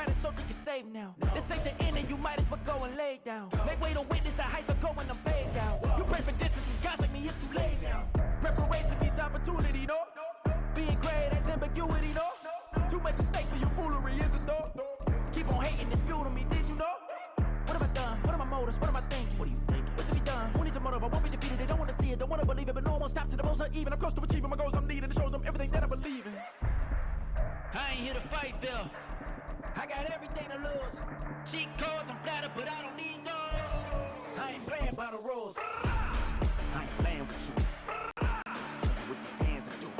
Granted, so you can save now. This ain't the end, and you might as well go and lay down. Make way to witness the heights are going, I'm laid down. You pray for distance from guys like me, it's too late now. Preparation means opportunity, no? Being great, that's ambiguity, no? Too much at stake for your foolery, isn't no? Keep on hating, it's fuel to me, did you know? What have I done? What are my motives? What am I thinking? What are you thinking? What's to be done? Who needs a motive? I won't be defeated. They don't want to see it, don't want to believe it, but no one won't stop to the most even. I'm close to achieving my goals. I'm needing to show them everything that I believe in. I ain't here to fight, Phil. I got everything to lose. Cheat codes, I'm flattered, but I don't need those. I ain't playing by the rules. I ain't playing with you. Show you what these hands are doing.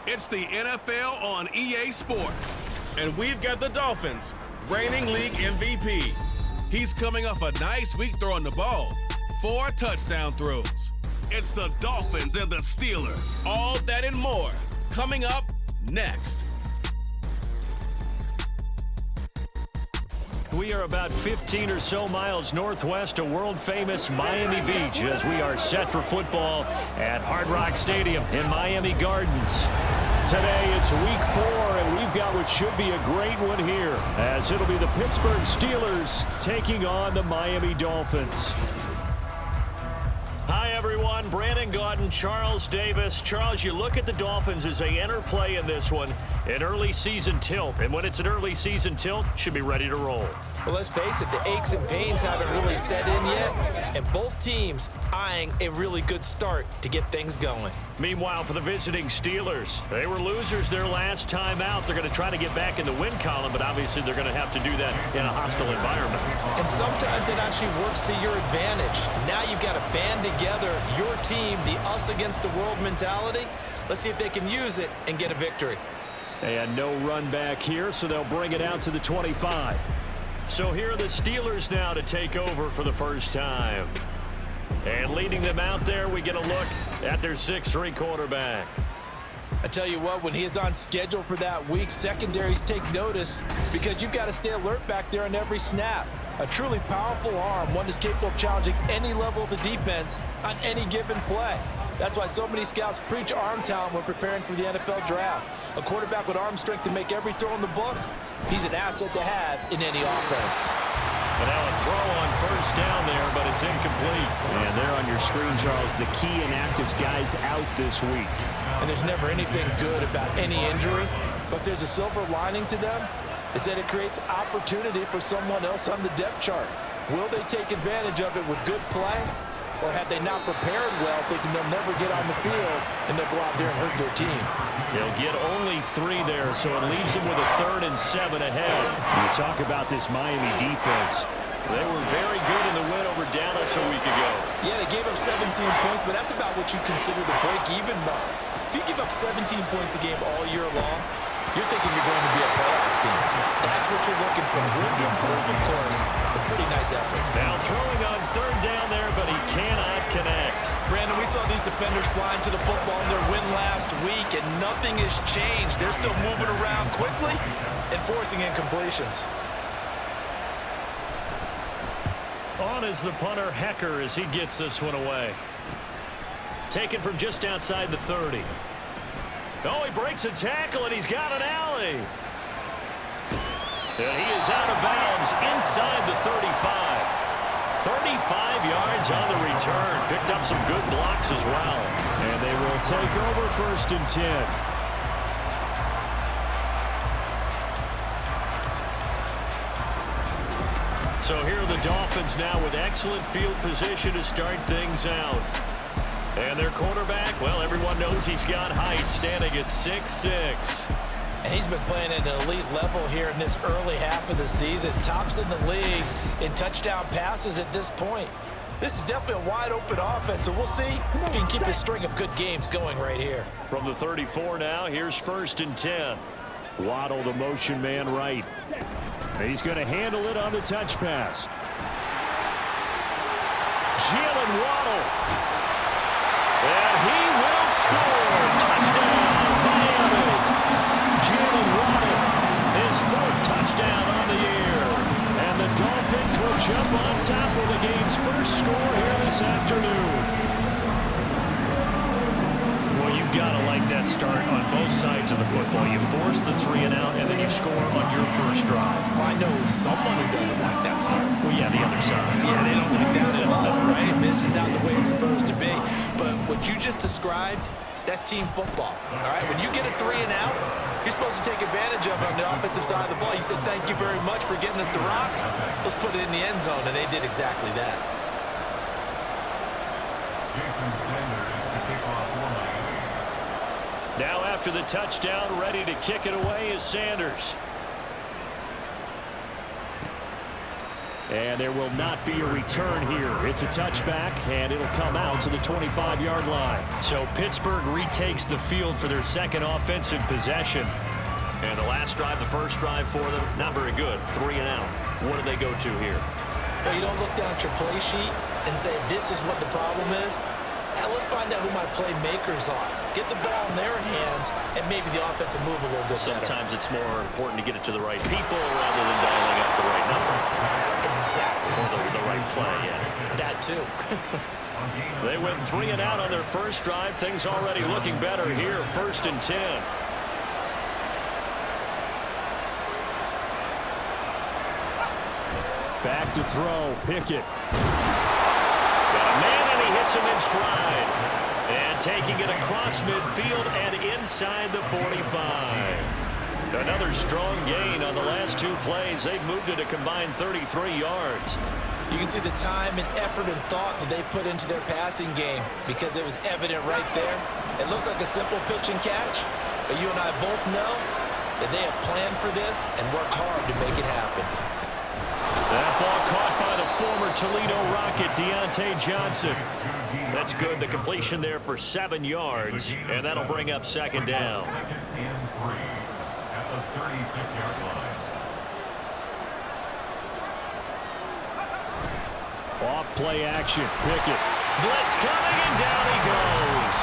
It's the NFL on EA Sports. And we've got the Dolphins, reigning league MVP. He's coming off a nice week throwing the ball. 4 touchdown throws. It's the Dolphins and the Steelers. All that and more coming up next. We are about 15 or so miles northwest of world-famous Miami Beach as we are set for football at Hard Rock Stadium in Miami Gardens. Today it's week 4, and we've got what should be a great one here, as it'll be the Pittsburgh Steelers taking on the Miami Dolphins. Hi, everyone. Brandon Gaudin, Charles Davis. Charles, you look at the Dolphins as they enter play in this one, an early season tilt. And when it's an early season tilt, should be ready to roll. Well, let's face it, the aches and pains haven't really set in yet, and both teams eyeing a really good start to get things going. Meanwhile, for the visiting Steelers, they were losers their last time out. They're going to try to get back in the win column, but obviously they're going to have to do that in a hostile environment. And sometimes it actually works to your advantage. Now you've got to band together your team, the us against the world mentality. Let's see if they can use it and get a victory. And no run back here, so they'll bring it out to the 25. So here are the Steelers now to take over for the first time. And leading them out there, we get a look at their 6'3" quarterback. I tell you what, when he is on schedule for that week, secondaries take notice because you've got to stay alert back there on every snap. A truly powerful arm, one that's capable of challenging any level of the defense on any given play. That's why so many scouts preach arm talent when preparing for the NFL draft. A quarterback with arm strength to make every throw in the book, he's an asset to have in any offense. But now a throw on first down there, but it's incomplete. And there on your screen, Charles, the key inactives guys out this week. And there's never anything good about any injury, but there's a silver lining to them, is that it creates opportunity for someone else on the depth chart. Will they take advantage of it with good play? Or have they not prepared well, thinking they'll never get on the field, and they'll go out there and hurt their team? They'll get only 3 there, so it leaves them with a 3rd and 7 ahead. We talk about this Miami defense. They were very good in the win over Dallas a week ago. Yeah, they gave up 17 points, but that's about what you consider the break-even mark. If you give up 17 points a game all year long, you're thinking you're going to be a playoff team. That's what you're looking for. Room to improve, of course. A pretty nice effort. Now throwing on 3rd down there, but he cannot connect. Brandon, we saw these defenders flying to the football in their win last week, and nothing has changed. They're still moving around quickly and forcing incompletions. On is the punter, Hecker, as he gets this one away. Taken from just outside the 30. Oh, he breaks a tackle, and he's got an alley. And he is out of bounds inside the 35. 35 yards on the return. Picked up some good blocks as well. And they will take over 1st and 10. So here are the Dolphins now with excellent field position to start things out. And their quarterback, well, everyone knows he's got height, standing at 6'6". And he's been playing at an elite level here in this early half of the season. Tops in the league in touchdown passes at this point. This is definitely a wide-open offense, so we'll see if he can keep his string of good games going right here. From the 34 now, here's 1st and 10. Waddle, the motion man right. He's going to handle it on the touch pass. Jalen Waddle. And he will score. Touchdown, Miami. Jalen Waddle, his 4th touchdown on the year. And the Dolphins will jump on top of the game's first score here this afternoon. Well, you've got to like that that start on both sides of the football. You force the 3 and out, and then you score on your first drive. Well, I know someone who doesn't like that start. Well, yeah, the other side. Yeah, they don't like that at all, right? This is not the way it's supposed to be. But what you just described, that's team football, all right? When you get a 3 and out, you're supposed to take advantage of it on the offensive side of the ball. You said, thank you very much for getting us the rock. Let's put it in the end zone, and they did exactly that. Now after the touchdown, ready to kick it away is Sanders. And there will not be a return here. It's a touchback, and it'll come out to the 25-yard line. So Pittsburgh retakes the field for their second offensive possession. And the last drive, the first drive for them, not very good. 3 and out. What do they go to here? Well, you don't look down at your play sheet and say, this is what the problem is. Now let's find out who my playmakers are. Get the ball in their hands, and maybe the offense will move a little bit better. Sometimes it's more important to get it to the right people rather than dialing up the right number. Exactly. Or the right play, yeah. That too. They went 3 and out on their first drive. Things already looking better here. 1st and 10. Back to throw. Pickett. Got a man, and he hits him in stride. And taking it across midfield and inside the 45. Another strong gain on the last 2 plays. They've moved it a combined 33 yards. You can see the time and effort and thought that they put into their passing game because it was evident right there. It looks like a simple pitch and catch, but you and I both know that they have planned for this and worked hard to make it happen. That ball caught by the former Toledo Rocket, Deontay Johnson. That's good. The completion there for 7 yards, and that'll bring up 2nd down. At the 36-yard line. Off play action. Pickett. Blitz coming, and down he goes.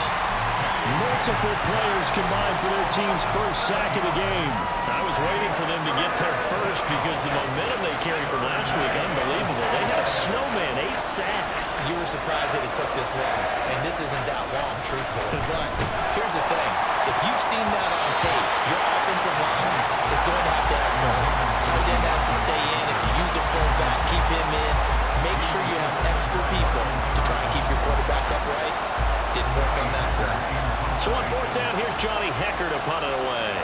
Multiple players combined for their team's first sack of the game. I was waiting for them to get their first because the momentum they carried from last week, unbelievable. They had a snowman, 8 sacks. You were surprised that it took this long, and this isn't that long, truthfully. But here's the thing. If you've seen that on tape, your offensive line is going to have to ask for help. Tight end has to stay in. If you use a fullback, keep him in. Make sure you have extra people to try and keep your quarterback upright. Didn't work on that play. So on 4th down, here's Johnny Hecker to punt it away.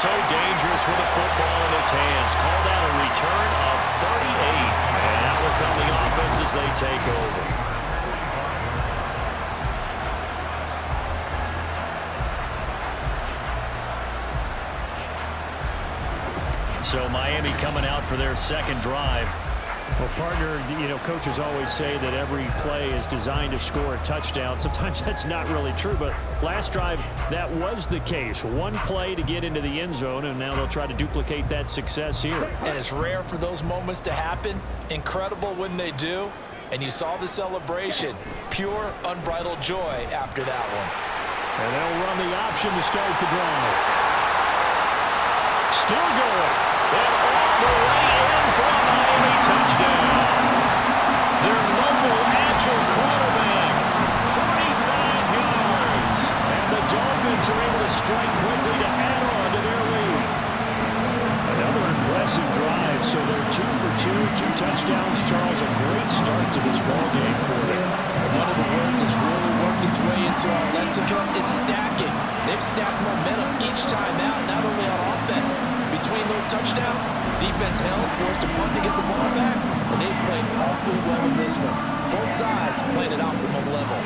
So dangerous with a football in his hands. Called out a return of 38. And that will come the offense as they take over. So Miami coming out for their second drive. Well, partner, you know, coaches always say that every play is designed to score a touchdown. Sometimes that's not really true, but last drive, that was the case. 1 play to get into the end zone, and now they'll try to duplicate that success here. And it's rare for those moments to happen. Incredible when they do. And you saw the celebration. Pure, unbridled joy after that one. And they'll run the option to start the drive. Still going. And all the way in for a Miami touchdown. Their mobile, agile quarterback, 45 yards. And the Dolphins are able to strike quickly to add on to their lead. Another impressive drive, so they're 2 for 2, 2 touchdowns. Charles, a great start to this ball game for them. One of the words that's really worked its way into our lexicon is stacking. They've stacked momentum each time out, not only on offense. Between those touchdowns, defense held, forced a punt to get the ball back, and they played awfully well in this one. Both sides playing at optimal level.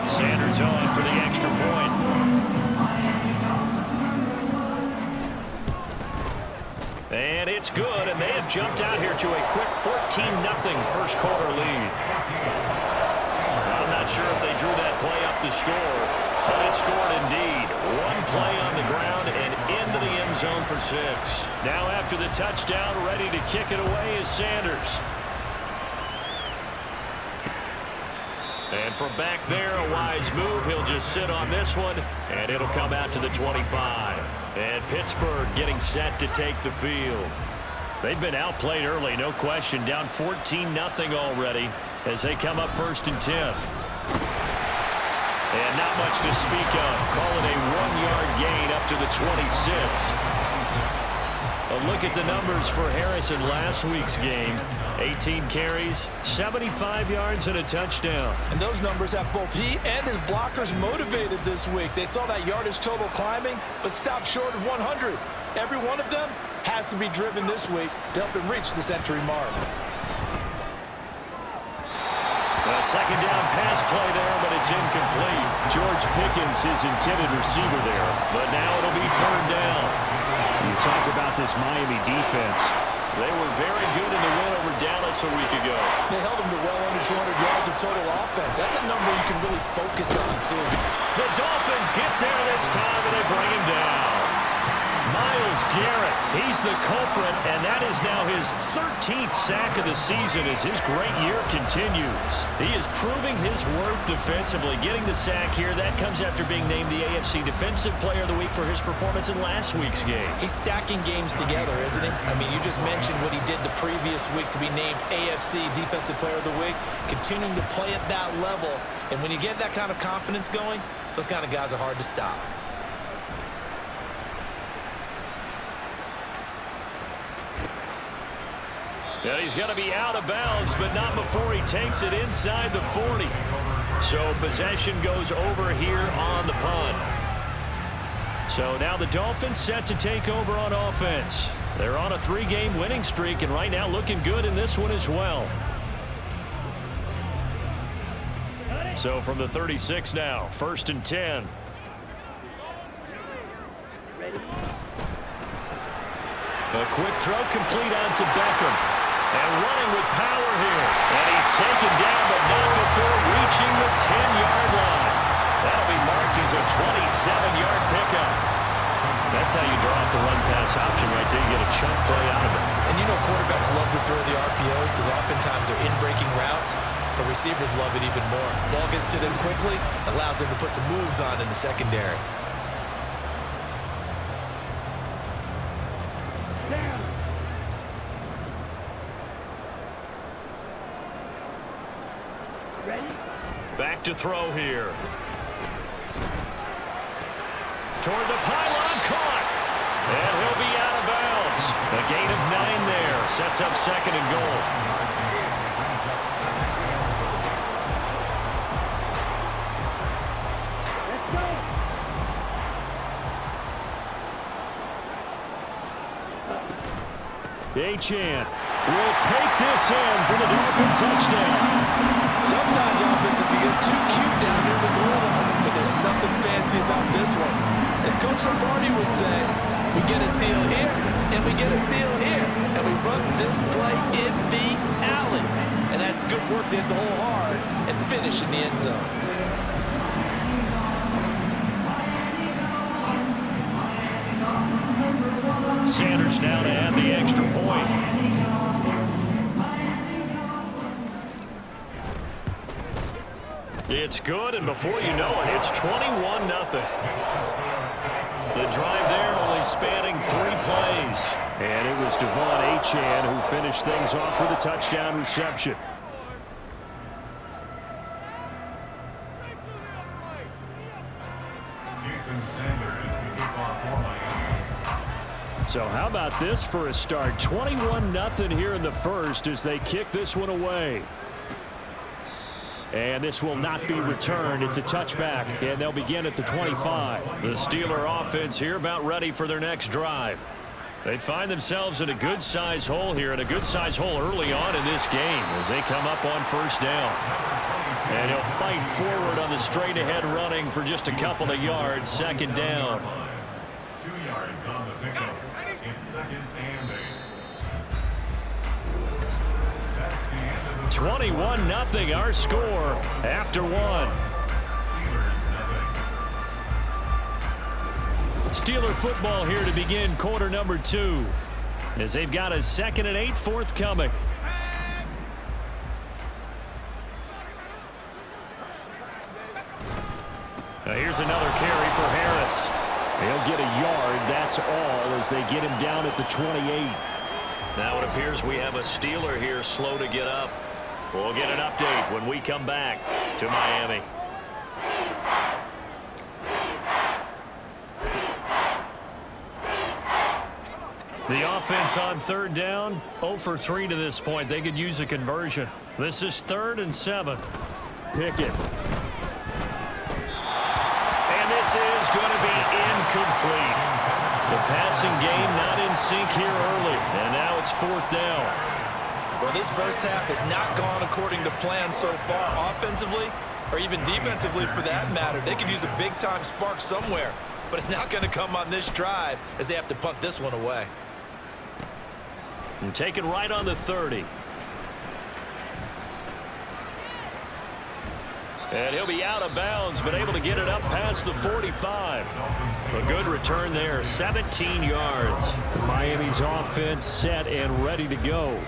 Sanders on for the extra point. And it's good, and they have jumped out here to a quick 14-0 first quarter lead. I'm not sure if they drew that play up to score, but it scored indeed. 1 play on the ground and into the end zone for 6. Now after the touchdown, ready to kick it away is Sanders. And from back there, a wise move. He'll just sit on this one, and it'll come out to the 25. And Pittsburgh getting set to take the field. They've been outplayed early, no question. Down 14-0 already as they come up 1st and 10. And not much to speak of. Call it a 1-yard gain up to the 26. A look at the numbers for Harris in last week's game. 18 carries, 75 yards, and a touchdown. And those numbers have both he and his blockers motivated this week. They saw that yardage total climbing, but stopped short of 100. Every one of them has to be driven this week to help him reach the century mark. A second down pass play there, but it's incomplete. George Pickens, his intended receiver there, but now it'll be 3rd down. You talk about this Miami defense. They were very good in the win over Dallas a week ago. They held them to well under 200 yards of total offense. That's a number you can really focus on, too. The Dolphins get there this time, and they bring him down. Myles Garrett, he's the culprit, and that is now his 13th sack of the season as his great year continues. He is proving his worth defensively, getting the sack here. That comes after being named the AFC Defensive Player of the Week for his performance in last week's game. He's stacking games together, isn't he? I mean, you just mentioned what he did the previous week to be named AFC Defensive Player of the Week, continuing to play at that level. And when you get that kind of confidence going, those kind of guys are hard to stop. Yeah, he's going to be out of bounds, but not before he takes it inside the 40. So possession goes over here on the punt. So now the Dolphins set to take over on offense. They're on a 3-game winning streak, and right now looking good in this one as well. So from the 36 now, 1st and 10. A quick throw complete on to Beckham. And running with power here. And he's taken down, but not before reaching the 10-yard line. That'll be marked as a 27-yard pickup. That's how you draw up the run-pass option right there. You get a chunk play out of it. And you know quarterbacks love to throw the RPOs because oftentimes they're in-breaking routes, but receivers love it even more. Ball gets to them quickly, allows them to put some moves on in the secondary. Back to throw here. Toward the pylon, caught. And he'll be out of bounds. A gain of 9 there. Sets up 2nd and goal. Achane will take this in for the Dolphin touchdown. Sometimes offenses can get too cute down near the goal line, but there's nothing fancy about this one. As Coach Lombardi would say, we get a seal here, and we get a seal here, and we run this play in the alley. And that's good work to hit the hole hard and finish in the end zone. Sanders now to add the extra point. It's good, and before you know it, it's 21-0. The drive there only spanning 3 plays. And it was Devon Achane who finished things off with a touchdown reception. So how about this for a start? 21-0 here in the first as they kick this one away. And this will not be returned. It's a touchback, and they'll begin at the 25. The Steeler offense here about ready for their next drive. They find themselves in a good-sized hole here, and a good-sized hole early on in this game as they come up on 1st down. And he'll fight forward on the straight-ahead running for just a couple of yards, 2nd down. 2 yards on the pickup. It's 2nd and 8. 21-0 our score after 1. Steeler football here to begin quarter number 2 as they've got a 2nd and 8 forthcoming. Now here's another carry for Harris. He'll get a yard, that's all, as they get him down at the 28. Now it appears we have a Steeler here slow to get up. We'll get an update when we come back to Miami. The offense on third down, 0 for 3 to this point. They could use a conversion. This is 3rd and 7. Pickett. And this is going to be incomplete. The passing game not in sync here early, and now it's 4th down. Well, this first half has not gone according to plan so far offensively or even defensively for that matter. They could use a big-time spark somewhere, but it's not going to come on this drive as they have to punt this one away. And taken right on the 30. And he'll be out of bounds, but able to get it up past the 45. A good return there, 17 yards. Miami's offense set and ready to go.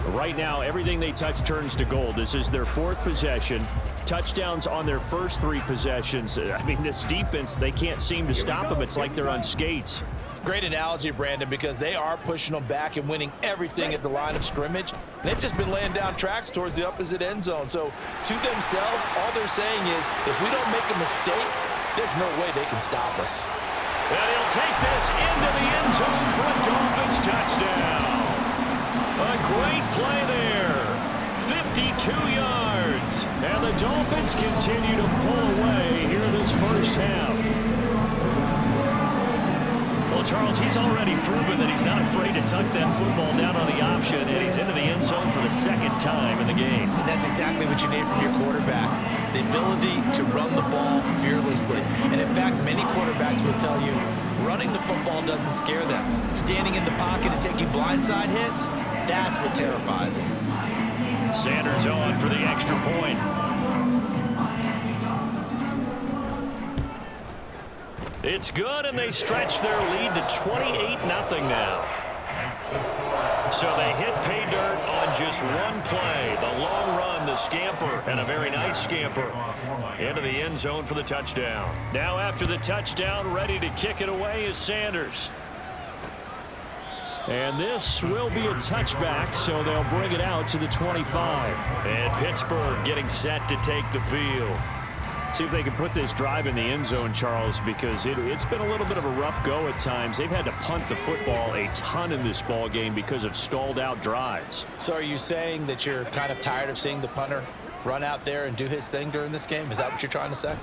Right now, everything they touch turns to gold. This is their 4th possession. Touchdowns on their first 3 possessions. I mean, this defense, they can't seem to stop them. It's like they're on skates. Great analogy, Brandon, because they are pushing them back and winning everything at the line of scrimmage. And they've just been laying down tracks towards the opposite end zone. So to themselves, all they're saying is, if we don't make a mistake, there's no way they can stop us. And he'll take this into the end zone for a Dolphins touchdown. A great play there. 52 yards. And the Dolphins continue to pull away here this first half. Well, Charles, he's already proven that he's not afraid to tuck that football down on the option, and he's into the end zone for the 2nd time in the game. And that's exactly what you need from your quarterback, the ability to run the ball fearlessly. And in fact, many quarterbacks will tell you running the football doesn't scare them. Standing in the pocket and taking blindside hits, that's what terrifies them. Sanders on for the extra point. It's good, and they stretch their lead to 28-0 now. So they hit pay dirt on just one play. The long run, the scamper, and a very nice scamper into the end zone for the touchdown. Now after the touchdown, ready to kick it away is Sanders. And this will be a touchback, so they'll bring it out to the 25. And Pittsburgh getting set to take the field. See if they can put this drive in the end zone, Charles, because it's been a little bit of a rough go at times. They've had to punt the football a ton in this ball game because of stalled-out drives. So are you saying that you're kind of tired of seeing the punter run out there and do his thing during this game? Is that what you're trying to say?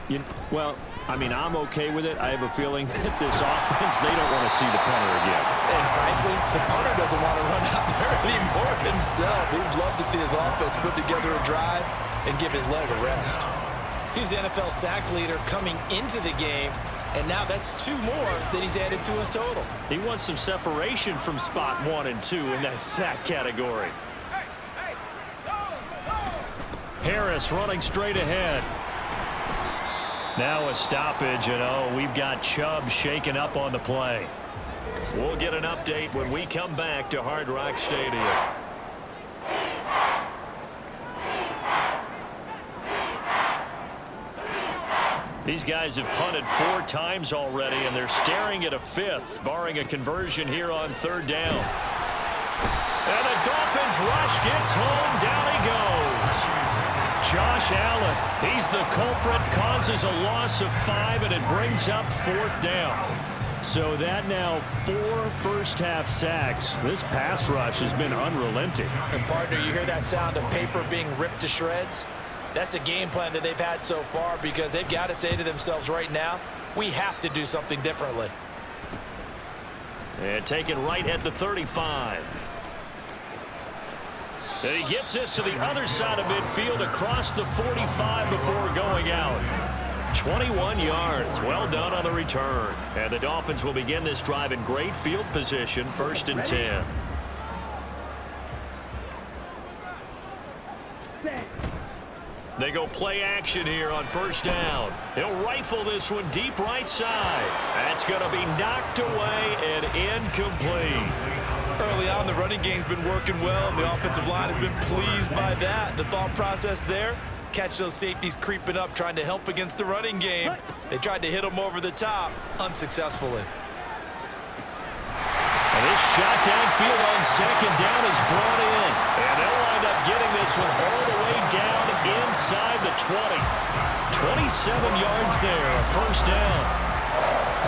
Well, I mean, I'm okay with it. I have a feeling that this offense, they don't want to see the punter again. And frankly, the punter doesn't want to run out there anymore himself. He'd love to see his offense put together a drive and give his leg a rest. He's the NFL sack leader coming into the game, and now that's 2 more that he's added to his total. He wants some separation from spot 1 and 2 in that sack category. Harris running straight ahead. Now a stoppage, and we've got Chubb shaken up on the play. We'll get an update when we come back to Hard Rock Stadium. These guys have punted 4 times already, and they're staring at a 5th, barring a conversion here on 3rd down. And the Dolphins rush gets home. Down he goes. Josh Allen, he's the culprit, causes a loss of 5, and it brings up 4th down. So that now 4 first-half sacks. This pass rush has been unrelenting. And partner, you hear that sound of paper being ripped to shreds? That's the game plan that they've had so far, because they've got to say to themselves right now, we have to do something differently. And taken right at the 35. And he gets this to the other side of midfield across the 45 before going out. 21 yards. Well done on the return. And the Dolphins will begin this drive in great field position, 1st and 10. They go play action here on 1st down. He'll rifle this one deep right side. That's going to be knocked away and incomplete. Early on, the running game's been working well, and the offensive line has been pleased by that. The thought process there, catch those safeties creeping up, trying to help against the running game. They tried to hit him over the top unsuccessfully. And this shot downfield on second down is brought in. And they'll wind up getting this one all the way down inside the 20. 27 yards there, a first down.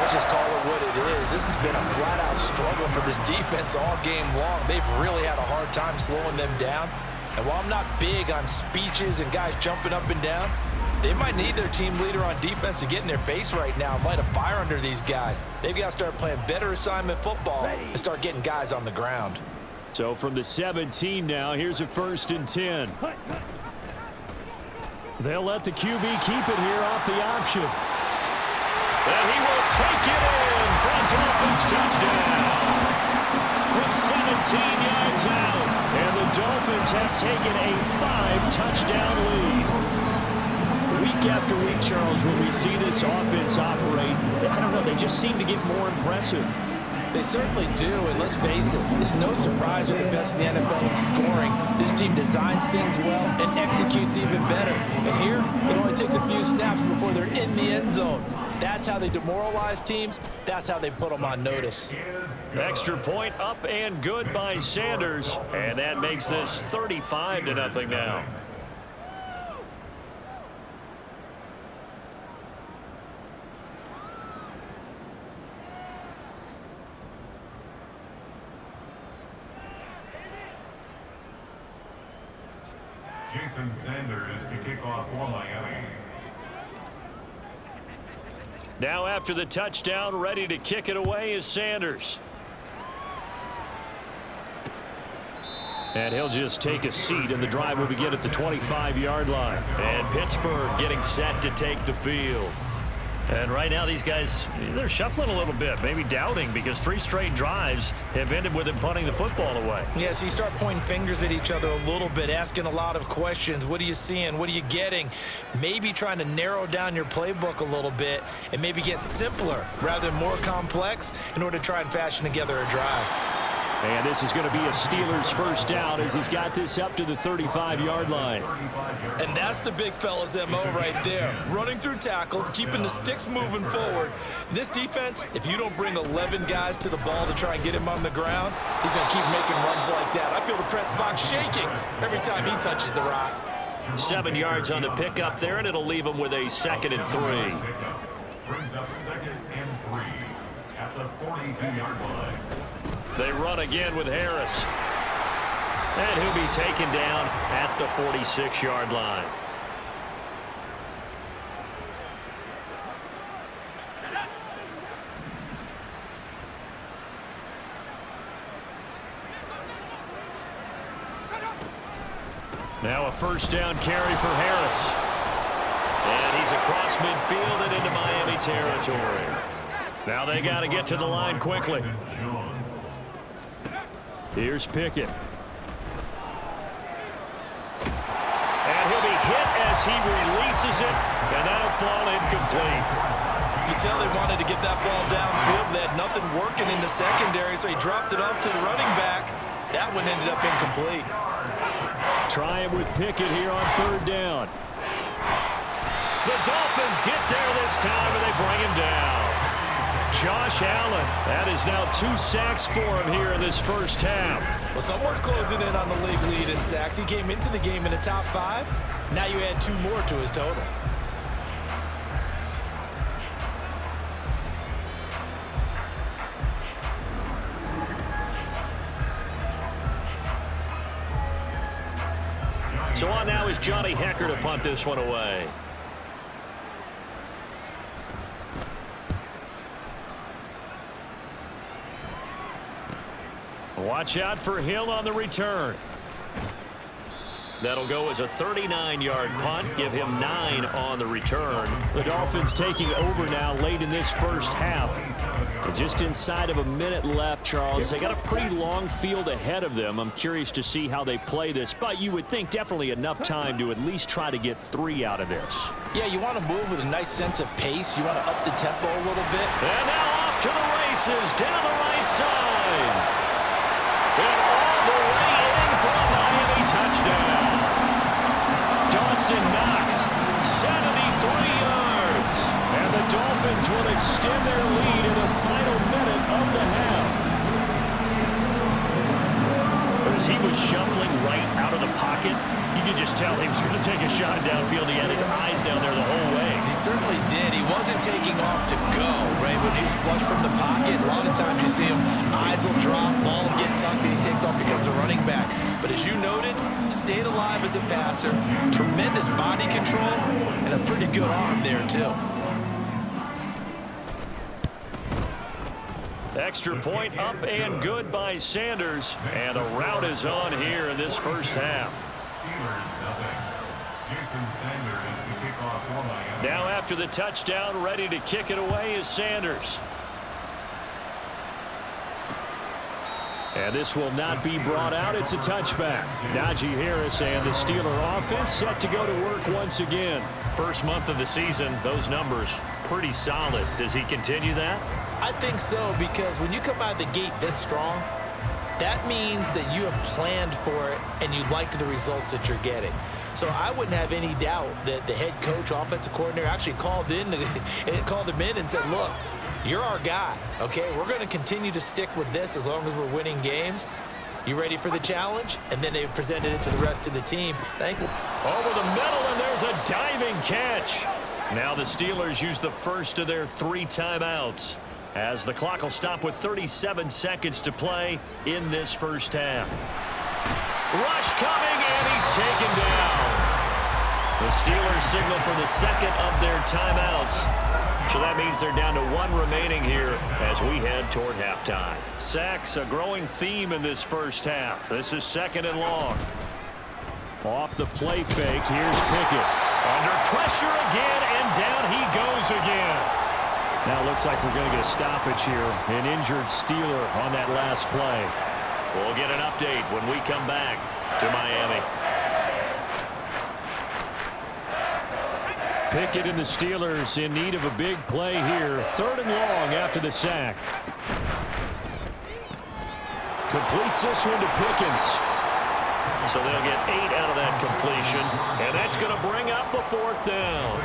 Let's just call it what it is. This has been a flat-out struggle for this defense all game long. They've really had a hard time slowing them down. And while I'm not big on speeches and guys jumping up and down, they might need their team leader on defense to get in their face right now and light a fire under these guys. They've got to start playing better assignment football and start getting guys on the ground. So from the 17 now, here's a 1st and 10. They'll let the QB keep it here off the option. And he will take it in for a Dolphins touchdown. From 17 yards out. And the Dolphins have taken a 5-touchdown lead. Week after week, Charles, when we see this offense operate, I don't know, they just seem to get more impressive. They certainly do, and let's face it, it's no surprise they're the best in the NFL in scoring. This team designs things well and executes even better. And here, it only takes a few snaps before they're in the end zone. That's how they demoralize teams. That's how they put them on notice. Extra point up and good by Sanders, and that makes this 35-0 now. Jason Sanders to kick off for Miami. Now after the touchdown, ready to kick it away is Sanders. And he'll just take a seat, and the drive will begin at the 25-yard line. And Pittsburgh getting set to take the field. And right now these guys, they're shuffling a little bit, maybe doubting, because 3 straight drives have ended with them punting the football away. Yeah, so you start pointing fingers at each other a little bit, asking a lot of questions. What are you seeing? What are you getting? Maybe trying to narrow down your playbook a little bit and maybe get simpler rather than more complex in order to try and fashion together a drive. And this is going to be a Steelers first down as he's got this up to the 35-yard line. And that's the big fella's MO right there. Running through tackles, keeping the sticks moving forward. This defense, if you don't bring 11 guys to the ball to try and get him on the ground, he's going to keep making runs like that. I feel the press box shaking every time he touches the rock. 7 yards on the pickup there, and it'll leave him with a 2nd and 3. Brings up 2nd and 3 at the 42-yard line. They run again with Harris. And he'll be taken down at the 46-yard line. Now a first down carry for Harris. And he's across midfield and into Miami territory. Now they got to get to the line quickly. Here's Pickett. And he'll be hit as he releases it, and that'll fall incomplete. You can tell they wanted to get that ball downfield. They had nothing working in the secondary, so he dropped it up to the running back. That one ended up incomplete. Try him with Pickett here on 3rd down. The Dolphins get there this time, and they bring him down. Josh Allen, that is now 2 sacks for him here in this first half. Well, someone's closing in on the league lead in sacks. He came into the game in the top 5. Now you add 2 more to his total. So on now is Johnny Hecker to punt this one away. Watch out for Hill on the return. That'll go as a 39-yard punt, give him 9 on the return. The Dolphins taking over now late in this first half. Just inside of a minute left, Charles. They got a pretty long field ahead of them. I'm curious to see how they play this, but you would think definitely enough time to at least try to get 3 out of this. Yeah, you want to move with a nice sense of pace. You want to up the tempo a little bit. And now off to the races down the right side. And all the way in for a Miami touchdown. Dawson Knox, 73 yards. And the will extend their lead in the final minute of the half. As he was shuffling right out of the pocket, you could just tell he was going to take a shot downfield. He had his eyes down there the whole way. He certainly did. He wasn't taking off to go, right? When he's flush from the pocket, a lot of times you see him, eyes will drop, ball will get tucked, and he takes off, becomes a running back. But as you noted, stayed alive as a passer, tremendous body control, and a pretty good arm there, too. Extra point up and good by Sanders, and a rout is on here in this first half. Jason Sanders to kick off for Miami. Now after the touchdown, ready to kick it away is Sanders. And this will not be brought out. It's a touchback. Najee Harris and the Steeler offense set to go to work once again. First month of the season, those numbers pretty solid. Does he continue that? I think so, because when you come out of the gate this strong, that means that you have planned for it and you like the results that you're getting. So I wouldn't have any doubt that the head coach, offensive coordinator, actually called him in and said, look, you're our guy, okay? We're going to continue to stick with this as long as we're winning games. You ready for the challenge? And then they presented it to the rest of the team. Over the middle, and there's a diving catch. Now the Steelers use the first of their 3 timeouts, as the clock will stop with 37 seconds to play in this first half. Rush coming, and he's taken down. The Steelers signal for the second of their timeouts. So that means they're down to 1 remaining here as we head toward halftime. Sacks, a growing theme in this first half. This is 2nd and long. Off the play fake, here's Pickett. Under pressure again, and down he goes again. Now it looks like we're going to get a stoppage here. An injured Steeler on that last play. We'll get an update when we come back to Miami. Pickett and the Steelers in need of a big play here. 3rd and long after the sack. Completes this one to Pickens. So they'll get 8 out of that completion, and that's going to bring up the 4th down.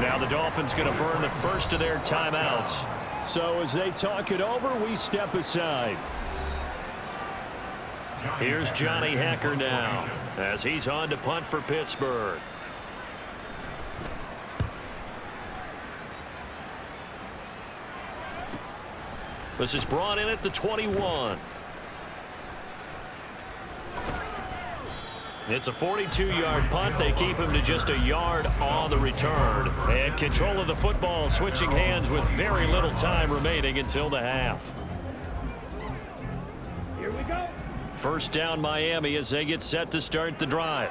Now the Dolphins going to burn the first of their timeouts. So as they talk it over, we step aside. Here's Johnny Hacker now as he's on to punt for Pittsburgh. This is brought in at the 21. It's a 42-yard punt. They keep him to just a yard on the return. And control of the football switching hands with very little time remaining until the half. Here we go. First down Miami as they get set to start the drive.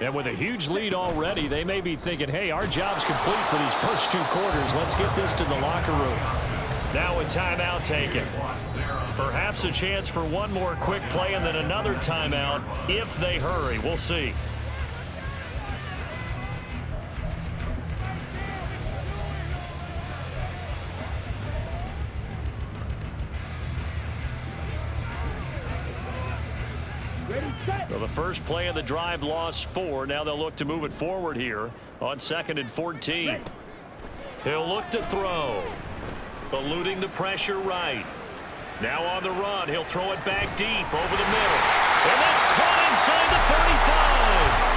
And with a huge lead already, they may be thinking, hey, our job's complete for these first 2 quarters. Let's get this to the locker room. Now a timeout taken. Perhaps a chance for one more quick play and then another timeout if they hurry. We'll see. So the first play of the drive lost 4. Now they'll look to move it forward here on 2nd and 14. He'll look to throw. Eluding the pressure right. Now on the run, he'll throw it back deep over the middle. And that's caught inside the 35.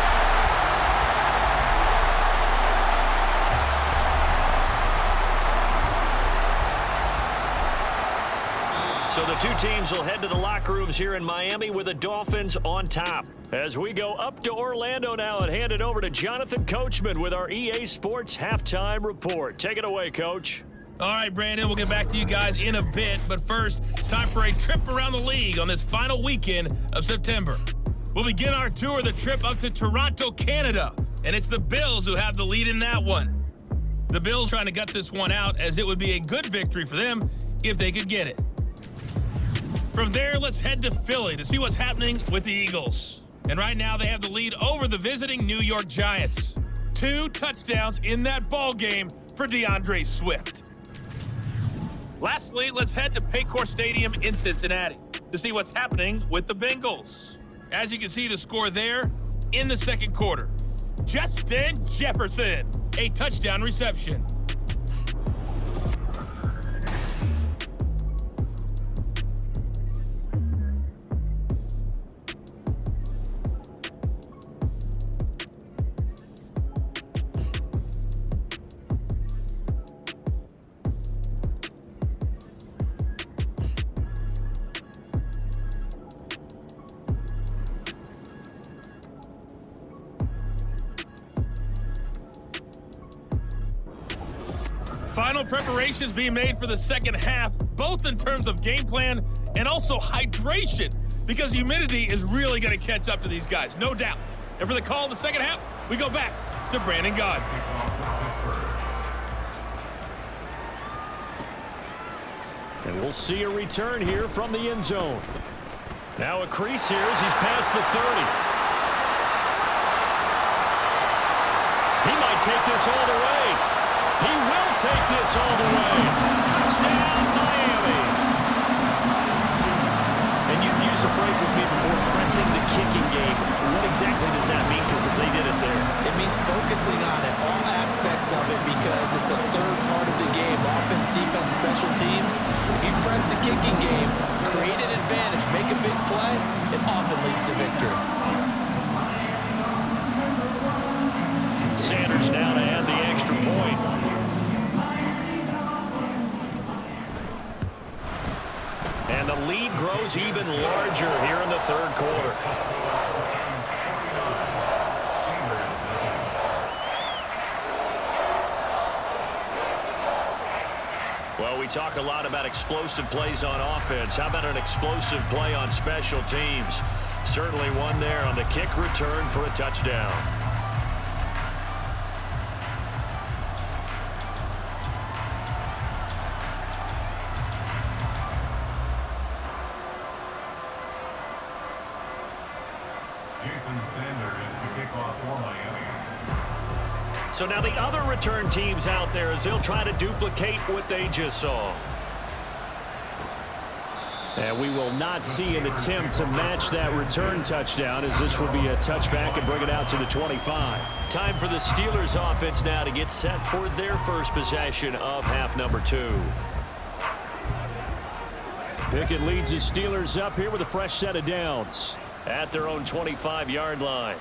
So the 2 teams will head to the locker rooms here in Miami with the Dolphins on top. As we go up to Orlando now and hand it over to Jonathan Coachman with our EA Sports Halftime Report. Take it away, Coach. All right, Brandon, we'll get back to you guys in a bit. But first, time for a trip around the league on this final weekend of September. We'll begin our tour of the trip up to Toronto, Canada. And it's the Bills who have the lead in that one. The Bills trying to gut this one out, as it would be a good victory for them if they could get it. From there, let's head to Philly to see what's happening with the Eagles. And right now, they have the lead over the visiting New York Giants. 2 touchdowns in that ball game for DeAndre Swift. Lastly, let's head to Paycor Stadium in Cincinnati to see what's happening with the Bengals. As you can see the score there in the 2nd quarter. Justin Jefferson, a touchdown reception. Final preparations being made for the second half, both in terms of game plan and also hydration, because humidity is really going to catch up to these guys, no doubt. And for the call of the second half, we go back to Brandon Gaudin. And we'll see a return here from the end zone. Now a crease here as he's past the 30. He might take this all the way. He will take this all the way. Touchdown, Miami. And you've used the phrase with me before, pressing the kicking game. What exactly does that mean? Because they did it there. It means focusing on it, all aspects of it, because it's the third part of the game. Offense, defense, special teams. If you press the kicking game, create an advantage, make a big play, it often leads to victory. Sanders now to add the extra point. And the lead grows even larger here in the third quarter. Well, we talk a lot about explosive plays on offense. How about an explosive play on special teams? Certainly one there on the kick return for a touchdown. So now the other return teams out there as they'll try to duplicate what they just saw. And we will not see an attempt to match that return touchdown, as this will be a touchback and bring it out to the 25. Time for the Steelers offense now to get set for their first possession of half number 2. Pickett leads the Steelers up here with a fresh set of downs at their own 25-yard line.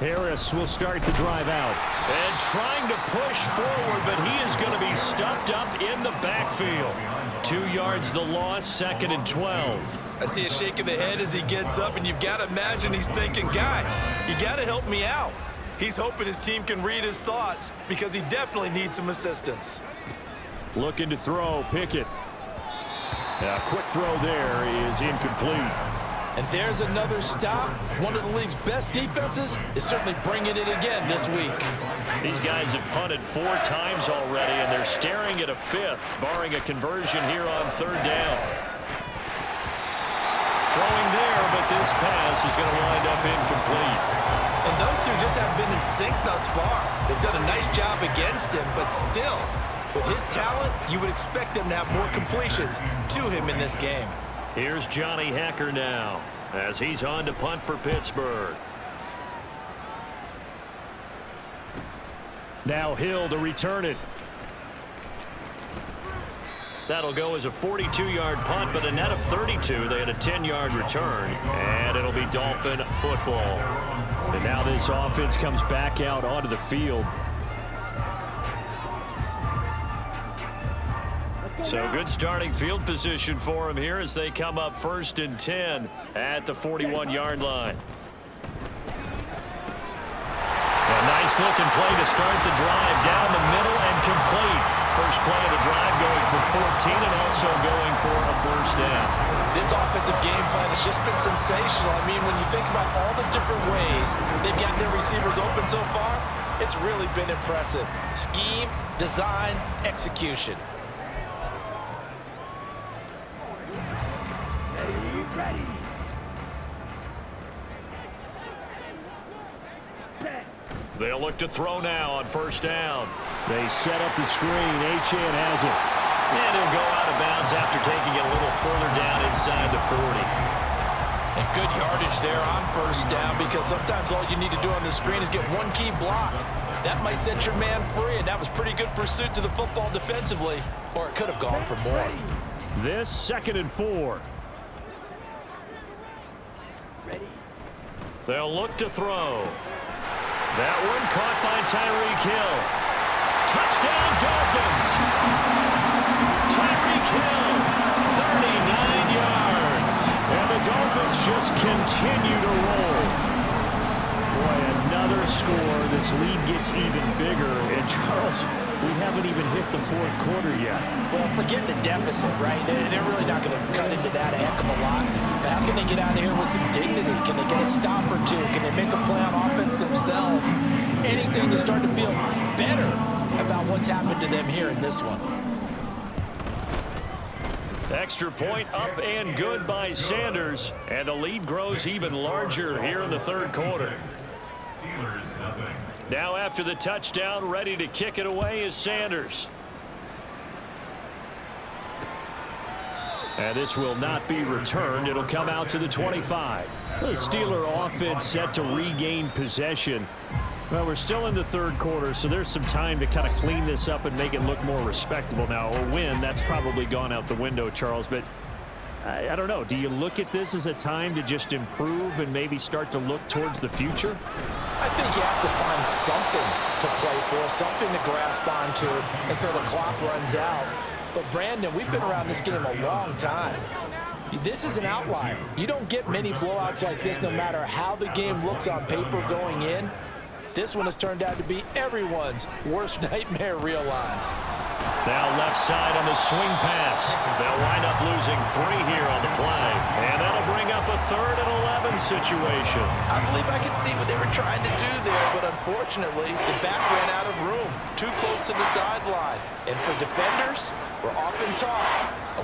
Harris will start the drive out. And trying to push forward, but he is going to be stuffed up in the backfield. 2 yards the loss, 2nd and 12. I see a shake of the head as he gets up, and you've got to imagine he's thinking, guys, you got to help me out. He's hoping his team can read his thoughts because he definitely needs some assistance. Looking to throw, Pickett. A quick throw there is incomplete. And there's another stop. One of the league's best defenses is certainly bringing it again this week. These guys have punted 4 times already, and they're staring at a 5th, barring a conversion here on 3rd down. Throwing there, but this pass is going to wind up incomplete. And those two just haven't been in sync thus far. They've done a nice job against him, but still, with his talent, you would expect them to have more completions to him in this game. Here's Johnny Hacker now as he's on to punt for Pittsburgh. Now Hill to return it. That'll go as a 42-yard punt, but a net of 32. They had a 10-yard return, and it'll be Dolphin football. And now this offense comes back out onto the field. So good starting field position for him here as they come up 1st and 10 at the 41-yard line. A nice looking play to start the drive down the middle and complete. First play of the drive going for 14 and also going for a 1st down. This offensive game plan has just been sensational. I mean, when you think about all the different ways they've gotten their receivers open so far, it's really been impressive. Scheme, design, execution. They'll look to throw now on 1st down. They set up the screen. Achane has it. And he'll go out of bounds after taking it a little further down inside the 40. And good yardage there on 1st down, because sometimes all you need to do on the screen is get one key block. That might set your man free, and that was pretty good pursuit to the football defensively, or it could have gone for more. This 2nd and 4. They'll look to throw. That one caught by Tyreek Hill. Touchdown, Dolphins! Tyreek Hill, 39 yards. And the Dolphins just continue to roll. Boy, another score. This lead gets even bigger. And Charles, we haven't even hit the fourth quarter yet. Well, forget the deficit, right? They're really not going to cut into that a heck of a lot. But how can they get out of here with some dignity? Can they get a stop or two? Can they make a play on offense themselves? Anything to start to feel better about what's happened to them here in this one. Extra point up and good by Sanders. And the lead grows even larger here in the third quarter. Steelers, nothing. Now after the touchdown, ready to kick it away is Sanders. And this will not be returned. It'll come out to the 25. The Steeler offense set to regain possession. Well, we're still in the third quarter, so there's some time to kind of clean this up and make it look more respectable. Now, a win, that's probably gone out the window, Charles, but I don't know. Do you look at this as a time to just improve and maybe start to look towards the future? I think you have to find something to play for, something to grasp onto until the clock runs out. But, Brandon, we've been around this game a long time. This is an outlier. You don't get many blowouts like this no matter how the game looks on paper going in. This one has turned out to be everyone's worst nightmare realized. Now left side on the swing pass. They'll wind up losing 3 here on the play. And that'll bring up a 3rd and 11 situation. I believe I could see what they were trying to do there, but unfortunately, the back ran out of room. Too close to the sideline. And for defenders, we're often taught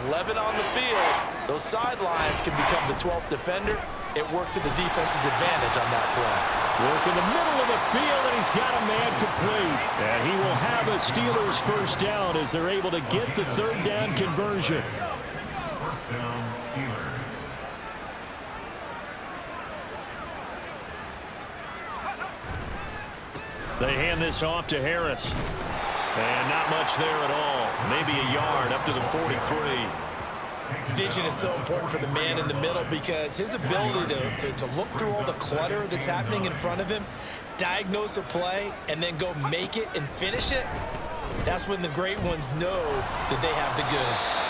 11 on the field. Those sidelines can become the 12th defender. It worked to the defense's advantage on that play. Work in the middle of the field, and he's got a man complete. And he will have a Steelers first down as they're able to get the 3rd down conversion. First down, Steelers. They hand this off to Harris. And not much there at all. Maybe a yard up to the 43. Vision is so important for the man in the middle because his ability to look through all the clutter that's happening in front of him, diagnose a play, and then go make it and finish it, that's when the great ones know that they have the goods.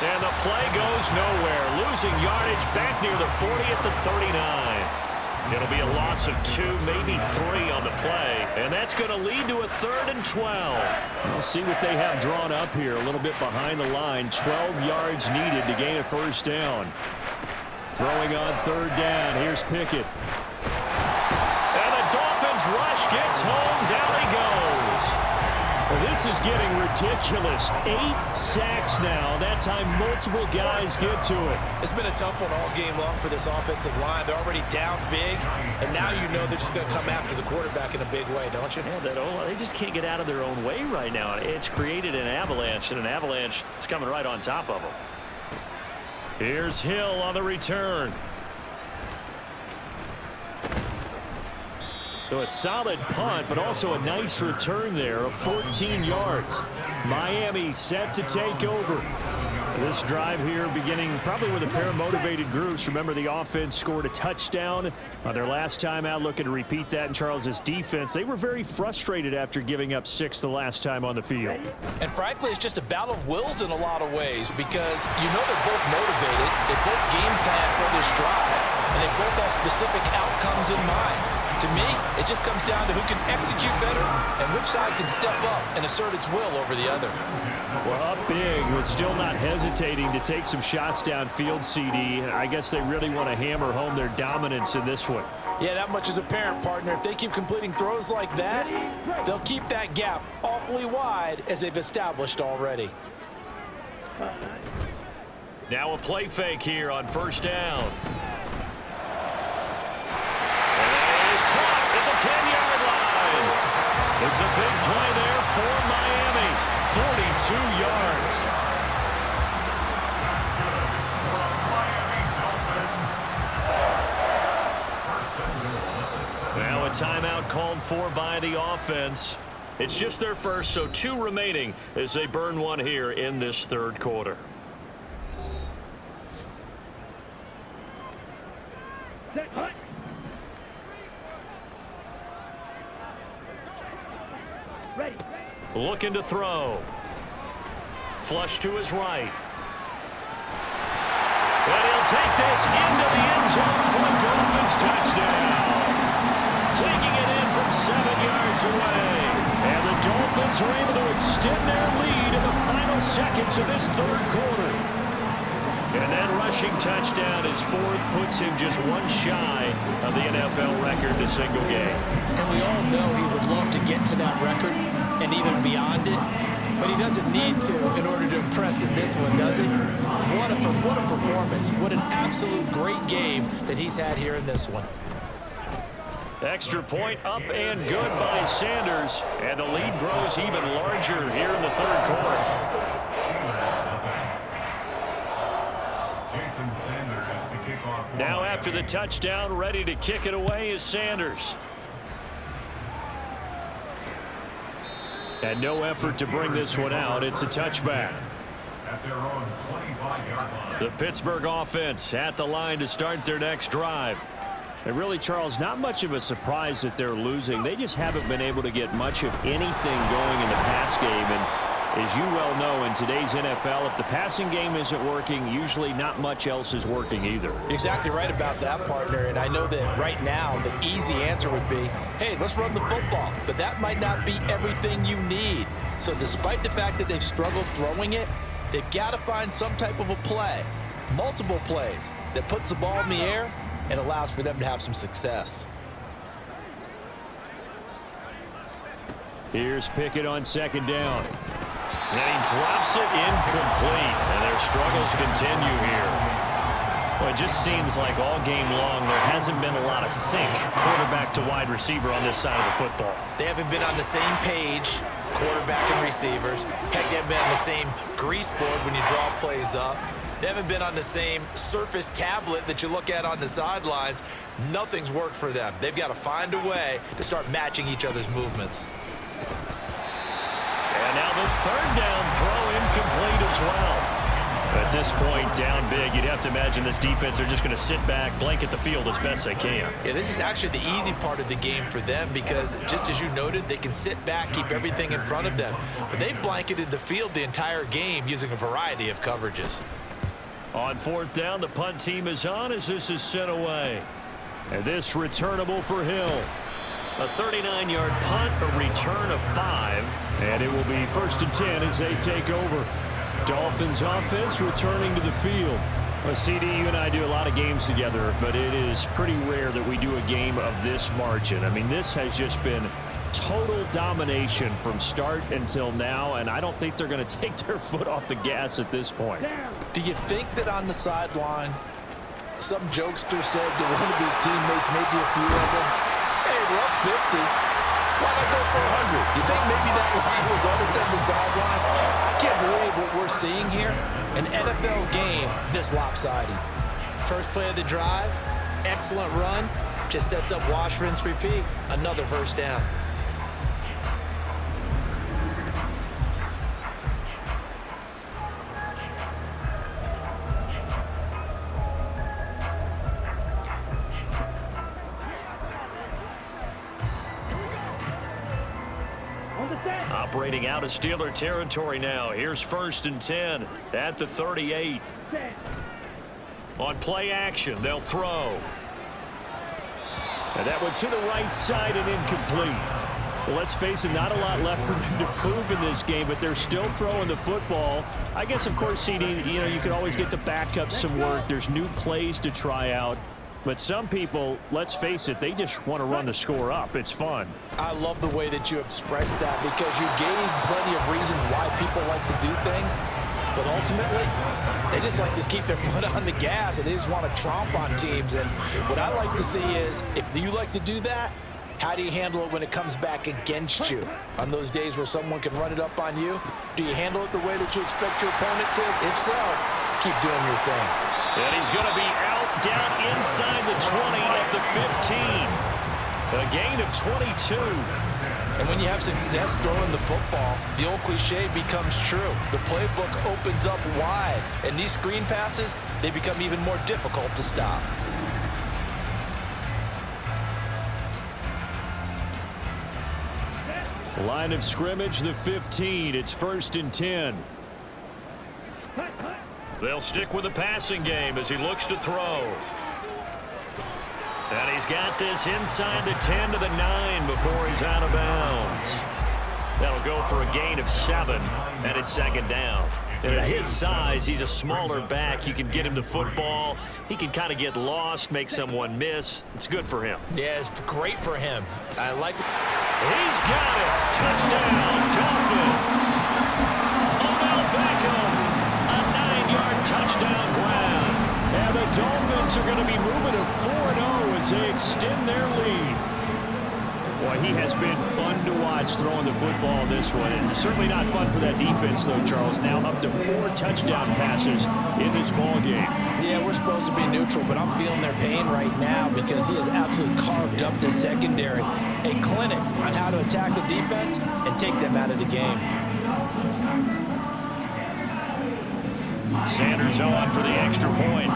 And the play goes nowhere. Losing yardage back near the 40 at the 39. It'll be a loss of 2, maybe 3 on the play. And that's going to lead to a 3rd and 12. We'll see what they have drawn up here. A little bit behind the line. 12 yards needed to gain a first down. Throwing on 3rd down. Here's Pickett. And the Dolphins rush gets home. Down he goes. Well, this is getting ridiculous. 8 sacks now. That time multiple guys get to it. It's been a tough one all game long for this offensive line. They're already down big, and now you know they're just going to come after the quarterback in a big way, don't you? Yeah, they just can't get out of their own way right now. It's created an avalanche, and an avalanche is coming right on top of them. Here's Hill on the return. So a solid punt, but also a nice return there of 14 yards. Miami set to take over. This drive here beginning probably with a pair of motivated groups. Remember, the offense scored a touchdown on their last time out, looking to repeat that in Charles's defense. They were very frustrated after giving up 6 the last time on the field. And frankly, it's just a battle of wills in a lot of ways because you know they're both motivated. They both game plan for this drive, and they both have specific outcomes in mind. To me, it just comes down to who can execute better and which side can step up and assert its will over the other. Well, up big, but still not hesitating to take some shots downfield, CD. I guess they really want to hammer home their dominance in this one. Yeah, that much is apparent, partner. If they keep completing throws like that, they'll keep that gap awfully wide as they've established already. Now a play fake here on 1st down. At the 10-yard line. It's a big play there for Miami. 42 yards. Now a timeout called for by the offense. It's just their first, so 2 remaining as they burn one here in this 3rd quarter. Looking to throw. Flush to his right. And he'll take this into the end zone for a Dolphins touchdown. Taking it in Dolphins are able to extend their lead in the final seconds of this third quarter. And that rushing touchdown, his fourth, puts him just one shy of the NFL record in a single game. And we all know he would love to get to that record and even beyond it, but he doesn't need to in order to impress in this one, does he? What a performance. What an absolute great game that he's had here in this one. Extra point up and good by Sanders, and the lead grows even larger here in the third quarter. Now after the touchdown, ready to kick it away is Sanders. And no effort to bring this one out. It's a touchback. At their own 25-yard line. The Pittsburgh offense at the line to start their next drive. And really, Charles, not much of a surprise that they're losing. They just haven't been able to get much of anything going in the pass game. And as you well know, in today's NFL, if the passing game isn't working, usually not much else is working either. You're exactly right about that, partner. And I know that right now the easy answer would be, hey, let's run the football. But that might not be everything you need. So despite the fact that they've struggled throwing it, they've got to find some type of a play, multiple plays, that puts the ball in the air and allows for them to have some success. Here's Pickett on second down. And he drops it incomplete. And their struggles continue here. Well, it just seems like all game long there hasn't been a lot of sync quarterback to wide receiver on this side of the football. They haven't been on the same page, quarterback and receivers. Heck, they haven't been on the same grease board when you draw plays up. They haven't been on the same Surface tablet that you look at on the sidelines. Nothing's worked for them. They've got to find a way to start matching each other's movements. And now the third down throw incomplete as well. At this point, down big, you'd have to imagine this defense are just going to sit back, blanket the field as best they can. Yeah, this is actually the easy part of the game for them because, just as you noted, they can sit back, keep everything in front of them. But they've blanketed the field the entire game using a variety of coverages. On fourth down, the punt team is on as this is sent away. And this returnable for Hill. A 39-yard punt, a return of 5. And it will be 1st and 10 as they take over. Dolphins offense returning to the field. Well, CD, you and I do a lot of games together, but it is pretty rare that we do a game of this margin. I mean, this has just been total domination from start until now, and I don't think they're going to take their foot off the gas at this point. Do you think that on the sideline, some jokester said to one of his teammates, maybe a few of them, hey, we're up 50. Why not go for 100? You think maybe that line was uttered on the sideline? I can't believe what we're seeing here. An NFL game this lopsided. First play of the drive, excellent run, just sets up wash, rinse, repeat. Another first down. Operating out of Steeler territory now. Here's 1st and 10 at the 38. On play action, they'll throw. And that one to the right side and incomplete. Well, let's face it, not a lot left for them to prove in this game, but they're still throwing the football. I guess, of course, CD, you could always get the backup some work. There's new plays to try out. But some people, let's face it, they just want to run the score up. It's fun. I love the way that you expressed that because you gave plenty of reasons why people like to do things. But ultimately, they just like to keep their foot on the gas and they just want to tromp on teams. And what I like to see is, if you like to do that, how do you handle it when it comes back against you? On those days where someone can run it up on you, do you handle it the way that you expect your opponent to? If so, keep doing your thing. And he's going to be out down inside the 20 at the 15. A gain of 22. And when you have success throwing the football, the old cliche becomes true. The playbook opens up wide, and these screen passes, they become even more difficult to stop. Line of scrimmage, the 15. It's 1st and 10. They'll stick with the passing game as he looks to throw. And he's got this inside the 10 to the 9 before he's out of bounds. That'll go for a gain of 7, and it's second down. And at his size, he's a smaller back. You can get him the football. He can kind of get lost, make someone miss. It's good for him. Yeah, it's great for him. I like it. He's got it. Touchdown, Dolphins. Odell Beckham, a 9-yard touchdown grab. And the Dolphins are going to be moving to 4-0 as they extend their lead. Boy, he has been fun to watch throwing the football in this one. It's certainly not fun for that defense, though, Charles. Now up to 4 touchdown passes in this ball game. Yeah, we're supposed to be neutral, but I'm feeling their pain right now because he has absolutely carved up the secondary. A clinic on how to attack the defense and take them out of the game. Sanders on for the extra point.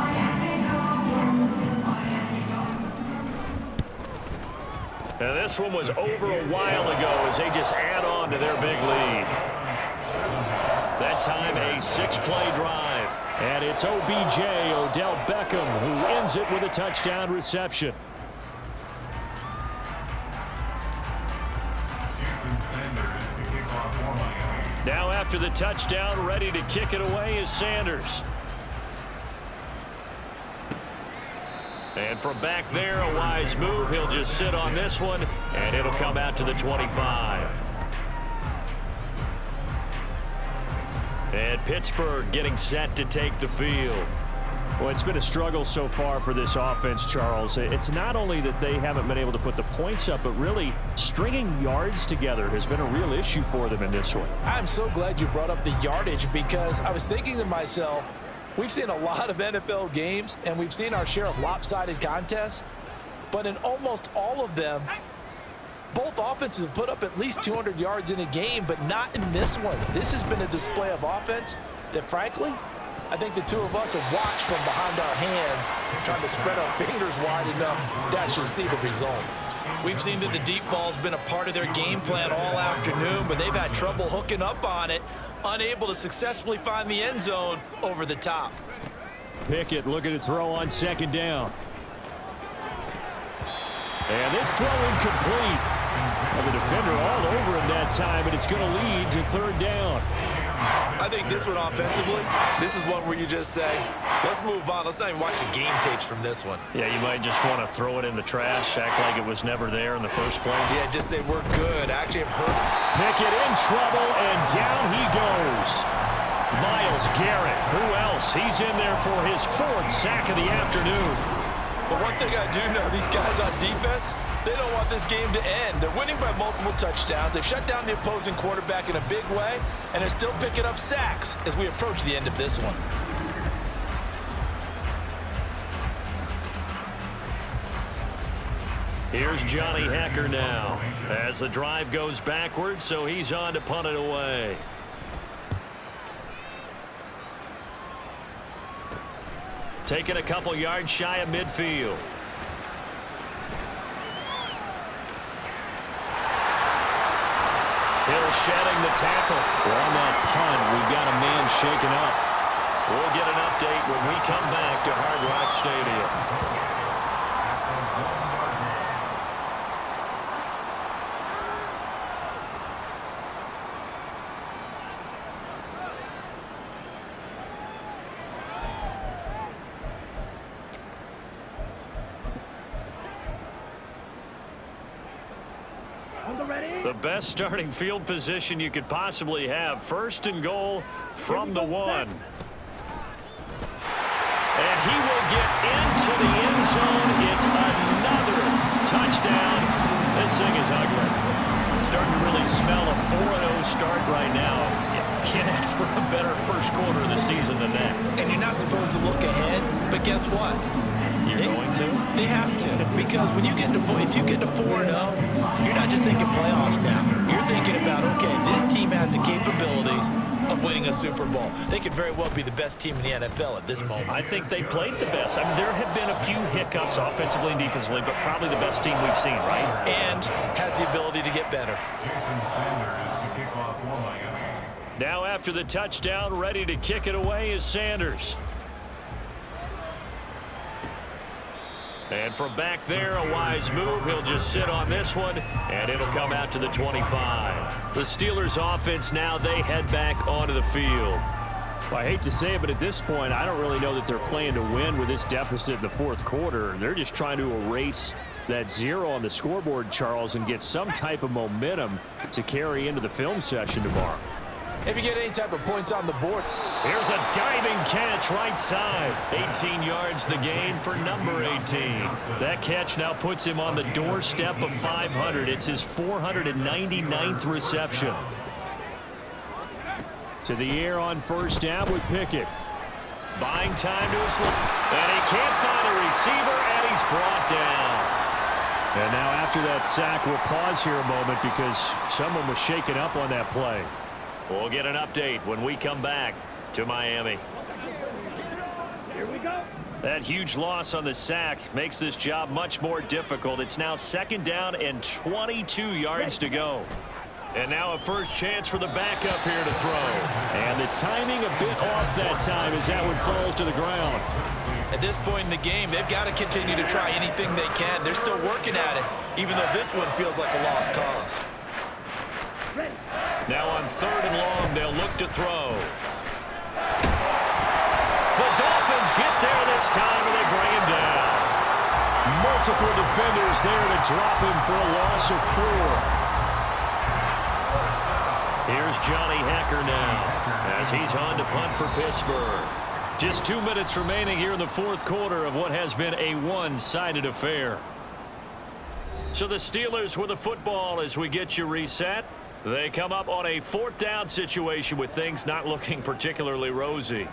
Now this one was over a while ago as they just add on to their big lead. That time a 6-play drive. And it's OBJ, Odell Beckham, who ends it with a touchdown reception. Now after the touchdown, ready to kick it away is Sanders. And from back there, a wise move. He'll just sit on this one, and it'll come out to the 25. And Pittsburgh getting set to take the field. Well, it's been a struggle so far for this offense, Charles. It's not only that they haven't been able to put the points up, but really stringing yards together has been a real issue for them in this one. I'm so glad you brought up the yardage because I was thinking to myself, we've seen a lot of NFL games, and we've seen our share of lopsided contests. But in almost all of them, both offenses have put up at least 200 yards in a game, but not in this one. This has been a display of offense that, frankly, I think the two of us have watched from behind our hands, trying to spread our fingers wide enough to actually see the result. We've seen that the deep ball's been a part of their game plan all afternoon, but they've had trouble hooking up on it, unable to successfully find the end zone over the top. Pickett looking to throw on second down. And this throw incomplete. And the defender all over him that time, and it's going to lead to third down. I think this one offensively, this is one where you just say, let's move on. Let's not even watch the game tapes from this one. Yeah, you might just want to throw it in the trash, act like it was never there in the first place. Yeah, just say we're good. Actually, I'm hurt. Pickett in trouble, and down he goes. Myles Garrett, who else? He's in there for his 4th sack of the afternoon. But one thing I do know, these guys on defense, they don't want this game to end. They're winning by multiple touchdowns. They've shut down the opposing quarterback in a big way, and they're still picking up sacks as we approach the end of this one. Here's Johnny Hecker now as the drive goes backwards, so he's on to punt it away. Taking a couple yards shy of midfield. Hill shedding the tackle. Well, on that punt, we've got a man shaken up. We'll get an update when we come back to Hard Rock Stadium. The best starting field position you could possibly have. 1st and goal from the 1. And he will get into the end zone. It's another touchdown. This thing is ugly. Starting to really smell a 4-0 start right now. You can't ask for a better first quarter of the season than that. And you're not supposed to look ahead, but guess what? You're going to? They have to, because when you get to if you get to 4-0, you're not just thinking playoffs now. You're thinking about, okay, this team has the capabilities of winning a Super Bowl. They could very well be the best team in the NFL at this moment. I think they played the best. I mean, there have been a few hiccups offensively and defensively, but probably the best team we've seen, right? And has the ability to get better. Now after the touchdown, ready to kick it away is Sanders. And from back there, a wise move. He'll just sit on this one, and it'll come out to the 25. The Steelers offense now, they head back onto the field. Well, I hate to say it, but at this point, I don't really know that they're playing to win with this deficit in the fourth quarter. They're just trying to erase that 0 on the scoreboard, Charles, and get some type of momentum to carry into the film session tomorrow. If you get any type of points on the board. Here's a diving catch right side. 18 yards the gain for number 18. That catch now puts him on the doorstep of 500. It's his 499th reception. To the air on first down with Pickett. Buying time to his left. And he can't find a receiver, and he's brought down. And now after that sack, we'll pause here a moment because someone was shaken up on that play. We'll get an update when we come back to Miami. Here we go. That huge loss on the sack makes this job much more difficult. It's now 2nd down and 22 yards to go. And now a first chance for the backup here to throw. And the timing a bit off that time as that one falls to the ground. At this point in the game, they've got to continue to try anything they can. They're still working at it, even though this one feels like a lost cause. Now on 3rd and long, they'll look to throw. The Dolphins get there this time, and they bring him down. Multiple defenders there to drop him for a loss of 4. Here's Johnny Hacker now as he's on to punt for Pittsburgh. Just 2 minutes remaining here in the fourth quarter of what has been a one-sided affair. So the Steelers with the football as we get you reset. They come up on a 4th down situation with things not looking particularly rosy.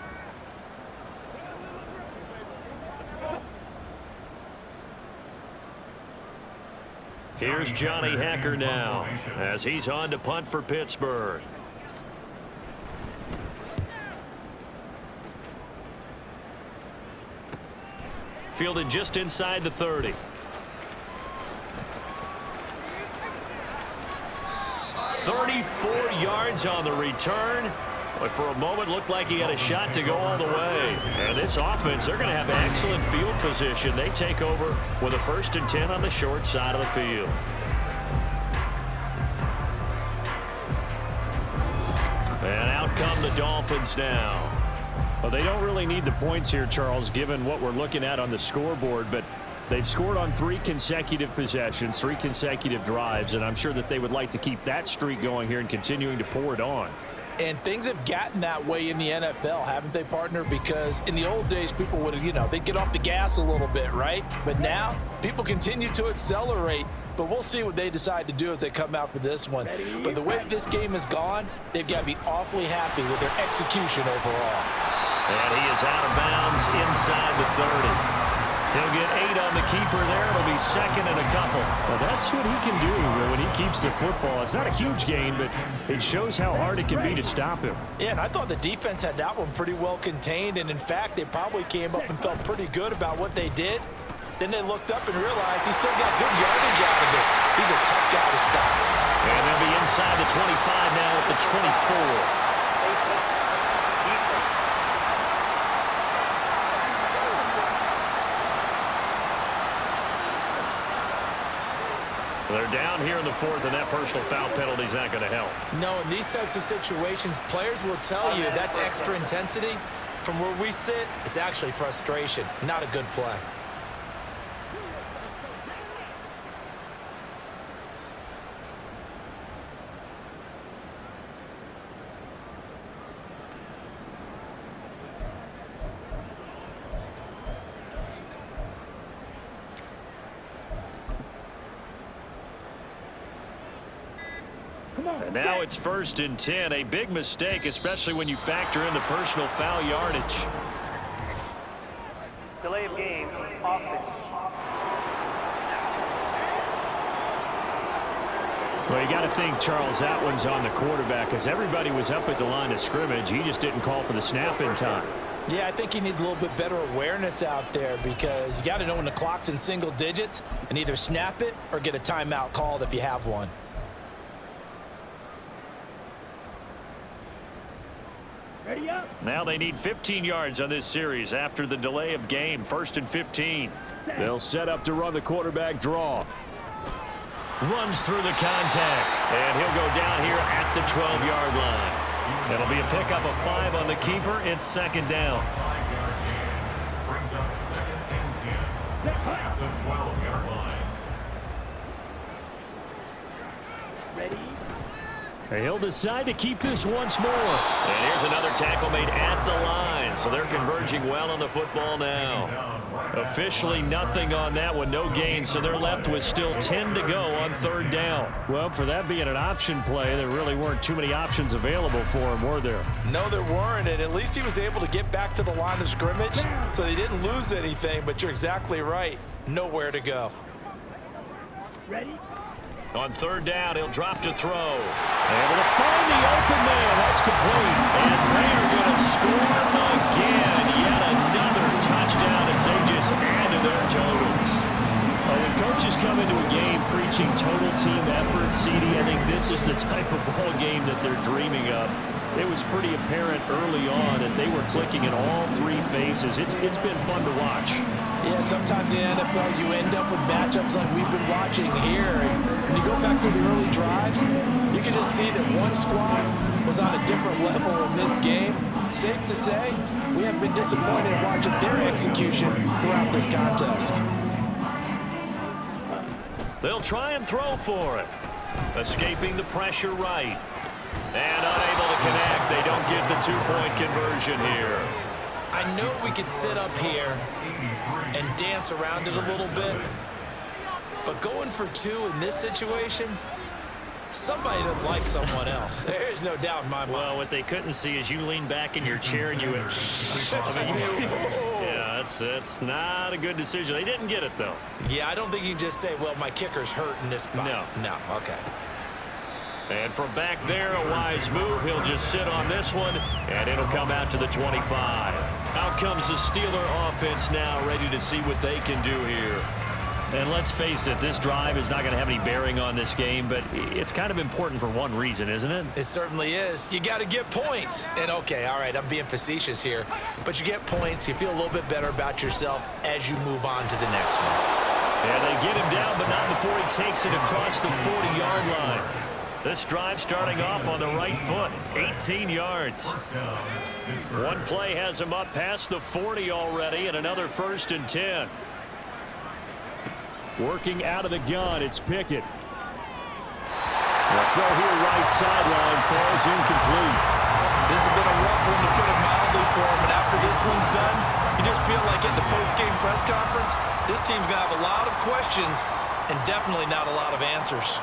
Here's Johnny Hacker now as he's on to punt for Pittsburgh. Fielded just inside the 30. 34 yards on the return. But for a moment, looked like he had a shot to go all the way. And this offense, they're going to have excellent field position. They take over with a 1st and 10 on the short side of the field. And out come the Dolphins now. Well, they don't really need the points here, Charles, given what we're looking at on the scoreboard. But they've scored on 3 consecutive possessions, 3 consecutive drives. And I'm sure that they would like to keep that streak going here and continuing to pour it on. And things have gotten that way in the NFL, haven't they, partner? Because in the old days, people would, they'd get off the gas a little bit, right? But now, people continue to accelerate. But we'll see what they decide to do as they come out for this one. But the way this game has gone, they've got to be awfully happy with their execution overall. And he is out of bounds inside the 30. He'll get 8 on the keeper there. It'll be 2nd and a couple. Well, that's what he can do when he keeps the football. It's not a huge gain, but it shows how hard it can be to stop him. Yeah, and I thought the defense had that one pretty well contained. And, in fact, they probably came up and felt pretty good about what they did. Then they looked up and realized he still got good yardage out of it. He's a tough guy to stop. And they'll be inside the 25 now at the 24. They're down here in the 4th, and that personal foul penalty is not going to help. No, in these types of situations, players will tell you that's extra intensity. From where we sit, it's actually frustration, not a good play. And now it's 1st and 10. A big mistake, especially when you factor in the personal foul yardage. Delay of game, offense. Well, you got to think, Charles, that one's on the quarterback because everybody was up at the line of scrimmage. He just didn't call for the snap in time. Yeah, I think he needs a little bit better awareness out there because you got to know when the clock's in single digits and either snap it or get a timeout called if you have one. Ready up. Now they need 15 yards on this series after the delay of game. 1st and 15. They'll set up to run the quarterback draw. Runs through the contact, and he'll go down here at the 12-yard line. It'll be a pickup of 5 on the keeper. It's 2nd down. Brings up 2nd and 10 at the 12-yard line. He'll decide to keep this once more. And here's another tackle made at the line, so they're converging well on the football now. Officially nothing on that one, no gain, so they're left with still 10 to go on 3rd down. Well, for that being an option play, there really weren't too many options available for him, were there? No, there weren't, and at least he was able to get back to the line of scrimmage, so they didn't lose anything, but you're exactly right. Nowhere to go. On 3rd down, he'll drop to throw. Able to find the open man. That's complete. And they are going to score again. Yet another touchdown as they just add to their totals. When coaches come into a game preaching total team effort, CD, I think this is the type of ball game that they're dreaming of. It was pretty apparent early on that they were clicking in all 3 phases. It's been fun to watch. Yeah, sometimes in the NFL you end up with matchups like we've been watching here. And when you go back to the early drives, you can just see that one squad was on a different level in this game. Safe to say, we have been disappointed in watching their execution throughout this contest. They'll try and throw for it. Escaping the pressure right. And unable to connect. They don't get the 2-point conversion here. I know we could sit up here and dance around it a little bit, but going for 2 in this situation, somebody doesn't like someone else. There's no doubt in my mind. Well, what they couldn't see is you lean back in your chair and you went, yeah, that's not a good decision. They didn't get it, though. Yeah, I don't think you can just say, well, my kicker's hurt in this spot. No, okay. And from back there, a wise move. He'll just sit on this one, and it'll come out to the 25. Out comes the Steeler offense now, ready to see what they can do here. And let's face it, this drive is not going to have any bearing on this game, but it's kind of important for one reason, isn't it? It certainly is. You got to get points. And, okay, all right, I'm being facetious here, but you get points. You feel a little bit better about yourself as you move on to the next one. And they get him down, but not before he takes it across the 40-yard line. This drive starting off on the right foot, 18 yards. One play has him up past the 40 already, and another 1st and 10. Working out of the gun, it's Pickett. The throw here right sideline falls incomplete. This has been a rough one, to put it mildly, for him, and after this one's done, you just feel like in the post-game press conference, this team's going to have a lot of questions and definitely not a lot of answers.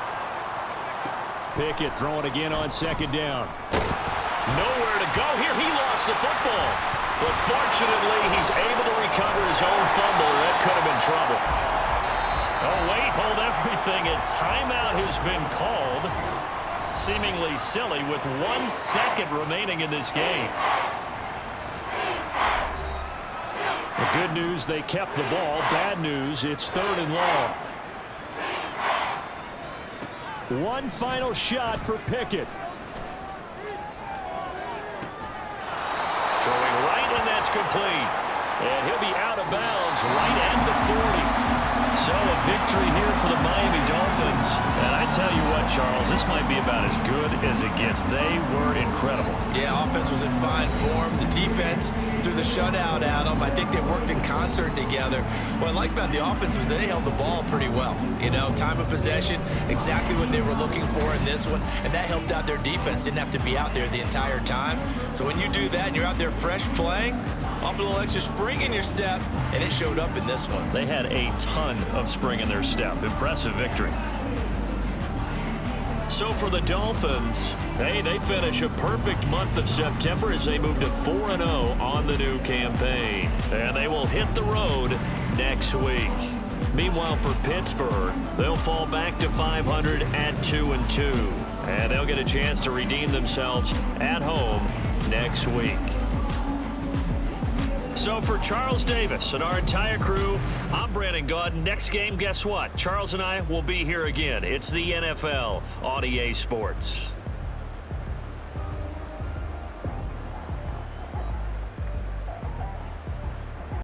Pickett throwing again on 2nd down. Nowhere to go here. He lost the football. But fortunately, he's able to recover his own fumble. That could have been trouble. Oh, wait, hold everything. A timeout has been called. Seemingly silly with 1 second remaining in this game. The good news, they kept the ball. Bad news, it's 3rd and long. One final shot for Pickett. Throwing right, and that's complete. And he'll be out of bounds right at the 40. So a victory here for the Miami Dolphins. And I tell you what, Charles, this might be about as good as it gets. They were incredible. Yeah, offense was in fine form. The defense threw the shutout at them. I think they worked in concert together. What I like about the offense was they held the ball pretty well. You know, time of possession, exactly what they were looking for in this one. And that helped out their defense. Didn't have to be out there the entire time. So when you do that and you're out there fresh playing, off a little extra spring in your step, and it showed up in this one. They had a ton of spring in their step. Impressive victory. So for the Dolphins, hey, they finish a perfect month of September as they move to 4-0 on the new campaign. And they will hit the road next week. Meanwhile, for Pittsburgh, they'll fall back to 500 at 2-2. And they'll get a chance to redeem themselves at home next week. So for Charles Davis and our entire crew, I'm Brandon Gaudin. Next game, guess what? Charles and I will be here again. It's the NFL on EA Sports.